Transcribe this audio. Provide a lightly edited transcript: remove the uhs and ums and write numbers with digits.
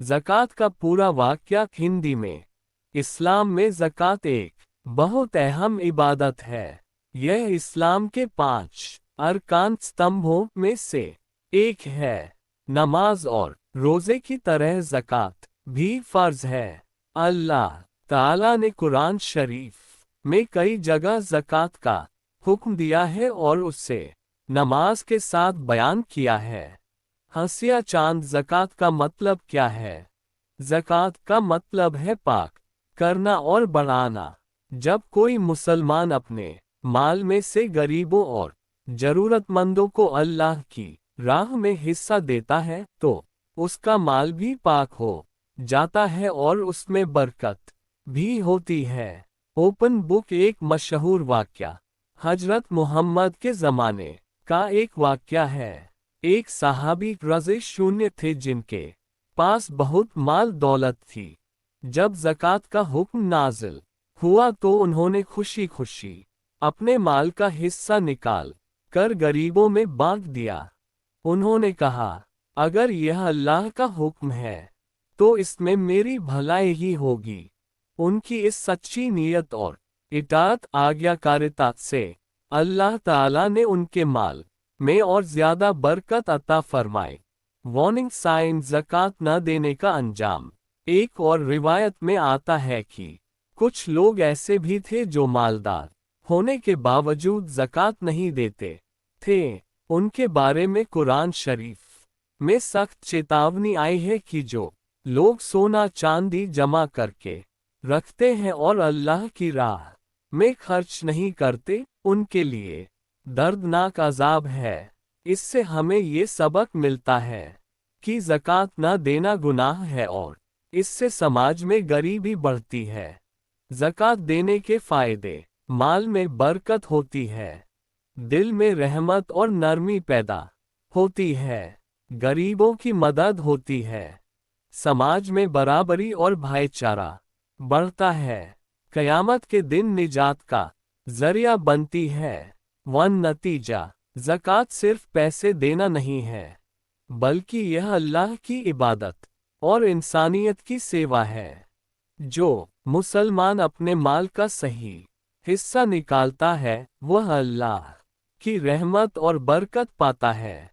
ज़कात का पूरा वाक़या हिंदी में। इस्लाम में ज़कात एक बहुत अहम इबादत है। यह इस्लाम के 5 अरकान स्तंभों में से एक है। नमाज और रोज़े की तरह ज़कात भी फ़र्ज़ है। अल्लाह ताला ने कुरान शरीफ में कई जगह ज़कात का हुक्म दिया है और उसे नमाज के साथ बयान किया है। हंसिया चांद ज़कात का मतलब क्या है? ज़कात का मतलब है पाक करना और बढ़ाना। जब कोई मुसलमान अपने माल में से गरीबों और ज़रूरतमंदों को अल्लाह की राह में हिस्सा देता है तो उसका माल भी पाक हो जाता है और उसमें बरकत भी होती है। ओपन बुक एक मशहूर वाक़या हजरत मोहम्मद के ज़माने का एक वाक़या है। एक सहाबी रज़े शून्य थे जिनके पास बहुत माल दौलत थी। जब ज़कात का हुक्म नाज़िल हुआ तो उन्होंने खुशी खुशी अपने माल का हिस्सा निकाल कर गरीबों में बांट दिया। उन्होंने कहा, अगर यह अल्लाह का हुक्म है तो इसमें मेरी भलाई ही होगी। उनकी इस सच्ची नीयत और इताअत आज्ञाकारिता से अल्लाह ताला ने उनके माल में और ज़्यादा बरकत अता फरमाई। वार्निंग साइन ज़कात न देने का अंजाम। एक और रिवायत में आता है कि कुछ लोग ऐसे भी थे जो मालदार होने के बावजूद ज़कात नहीं देते थे। उनके बारे में कुरान शरीफ में सख्त चेतावनी आई है कि जो लोग सोना चांदी जमा करके रखते हैं और अल्लाह की राह में खर्च नहीं करते, उनके लिए दर्दनाक अज़ाब है। इससे हमें ये सबक मिलता है कि ज़कात न देना गुनाह है और इससे समाज में गरीबी बढ़ती है। ज़कात देने के फ़ायदे: माल में बरकत होती है, दिल में रहमत और नरमी पैदा होती है, गरीबों की मदद होती है, समाज में बराबरी और भाईचारा बढ़ता है, क़यामत के दिन निजात का ज़रिया बनती है। नतीजा: ज़कात सिर्फ पैसे देना नहीं है, बल्कि यह अल्लाह की इबादत और इंसानियत की सेवा है। जो मुसलमान अपने माल का सही हिस्सा निकालता है वह अल्लाह की रहमत और बरकत पाता है।